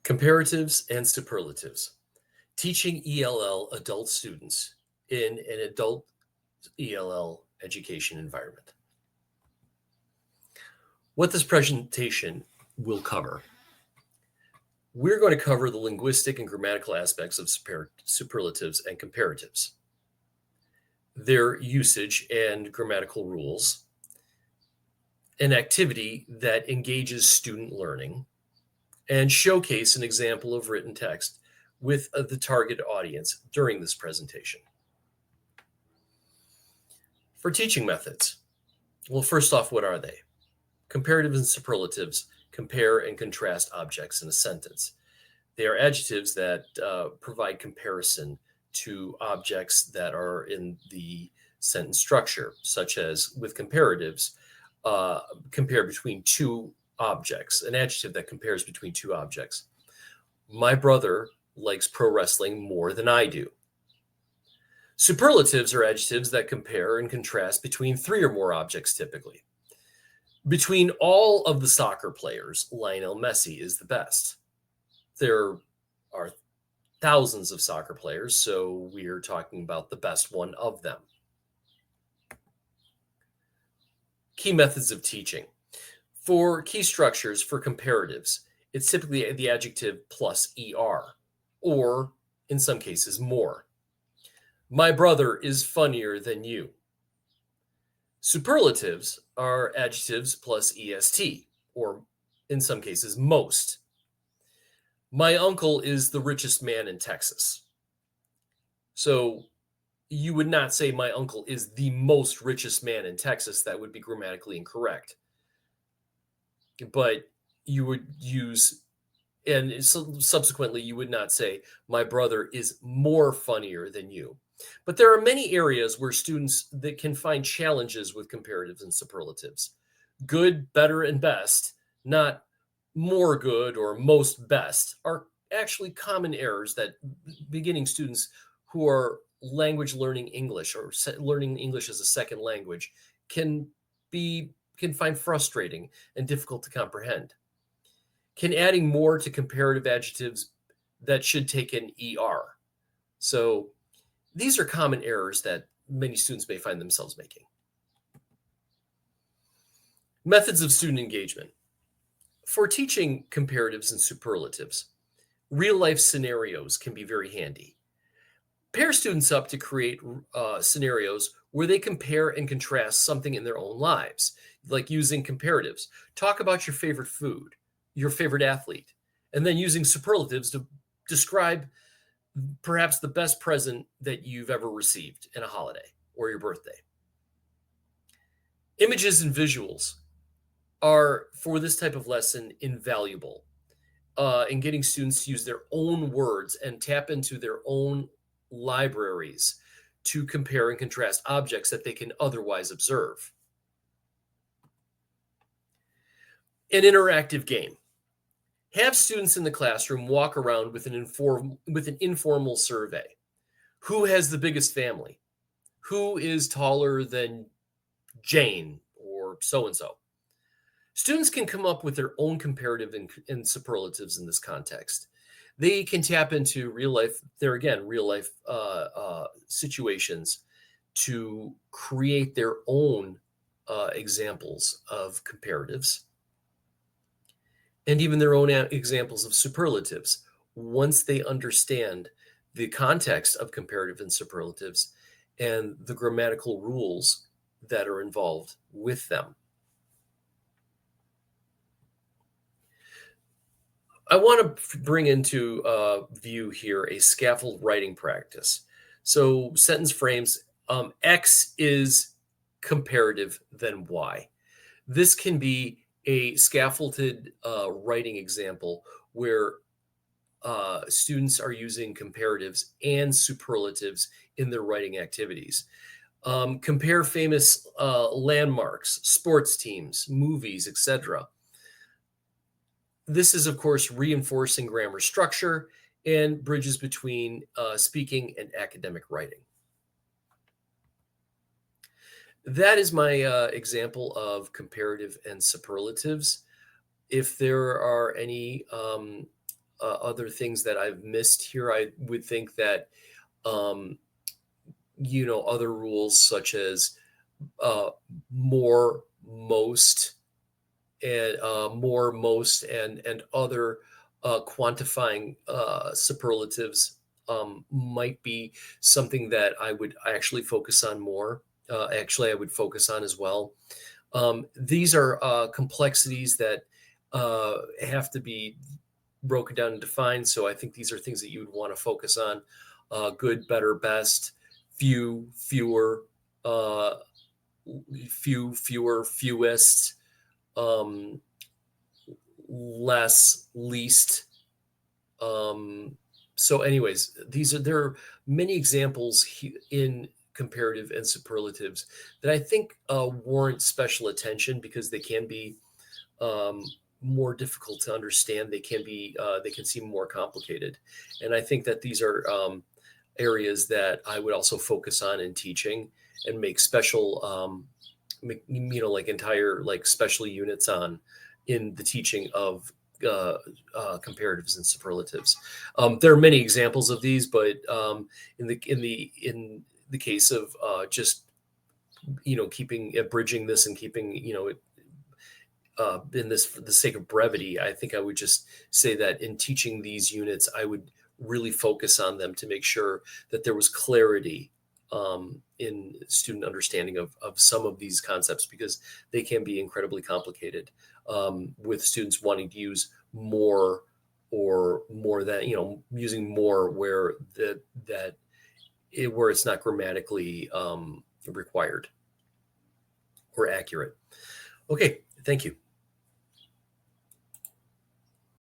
Comparatives and Superlatives. Teaching ELL adult students in an adult ELL education environment. What this presentation will cover. We're going to cover the linguistic and grammatical aspects of superlatives and comparatives, their usage and grammatical rules, an activity that engages student learning, and showcase an example of written text with the target audience during this presentation. For teaching methods, well, first off, what are they? Comparatives and superlatives compare and contrast objects in a sentence. They are adjectives that provide comparison to objects that are in the sentence structure, such as with comparatives, compare between two objects, an adjective that compares between two objects. My brother likes pro wrestling more than I do. Superlatives are adjectives that compare and contrast between three or more objects typically. Between all of the soccer players, Lionel Messi is the best. There are thousands of soccer players, so we're talking about the best one of them. Key methods of teaching. For key structures for comparatives, it's typically the adjective plus er, or in some cases more. My brother is funnier than you. Superlatives are adjectives plus est, or in some cases most. My uncle is the richest man in Texas. So you would not say my uncle is the most richest man in Texas. That would be grammatically incorrect. But you would use, and subsequently you would not say my brother is more funnier than you. But there are many areas where students that can find challenges with comparatives and superlatives. Good, better, and best, not more good or most best, are actually common errors that beginning students who are language learning English or learning English as a second language can find frustrating and difficult to comprehend. Can adding more to comparative adjectives that should take an er. So these are common errors that many students may find themselves making. Methods of student engagement. For teaching comparatives and superlatives, real-life scenarios can be very handy. Pair students up to create scenarios where they compare and contrast something in their own lives, like using comparatives. Talk about your favorite food, your favorite athlete, and then using superlatives to describe perhaps the best present that you've ever received in a holiday or your birthday. Images and visuals are, for this type of lesson, invaluable in getting students to use their own words and tap into their own libraries to compare and contrast objects that they can otherwise observe. An interactive game. Have students in the classroom walk around with an informal survey. Who has the biggest family? Who is taller than Jane or so-and-so? Students can come up with their own comparative and superlatives in this context. They can tap into real life situations to create their own examples of comparatives and even their own examples of superlatives once they understand the context of comparative and superlatives and the grammatical rules that are involved with them. I want to bring into view here a scaffold writing practice. So sentence frames, X is comparative than Y. This can be a scaffolded writing example where students are using comparatives and superlatives in their writing activities. Compare famous landmarks, sports teams, movies, etc. This is, of course, reinforcing grammar structure and bridges between speaking and academic writing. That is my example of comparative and superlatives. If there are any other things that I've missed here, I would think that um, other rules such as uh, more, most, and more, most, and other quantifying superlatives might be something that I would actually focus on more. Actually, I would focus on as well. These are complexities that have to be broken down and defined. So I think these are things that you would want to focus on: good, better, best, few, fewer, uh, few, fewer, fewest, um, less, least. Um, so, anyways, there are many examples in comparative and superlatives that I think warrant special attention because they can be um, more difficult to understand. They can seem more complicated, and I think that these are areas that I would also focus on in teaching and make special, like entire like special units on in the teaching of comparatives and superlatives. There are many examples of these, but in the case of just keeping bridging this and keeping it in this for the sake of brevity, I think I would just say that in teaching these units, I would really focus on them to make sure that there was clarity in student understanding of some of these concepts because they can be incredibly complicated with students wanting to use more or more than using more where it's not grammatically required or accurate. Okay, thank you.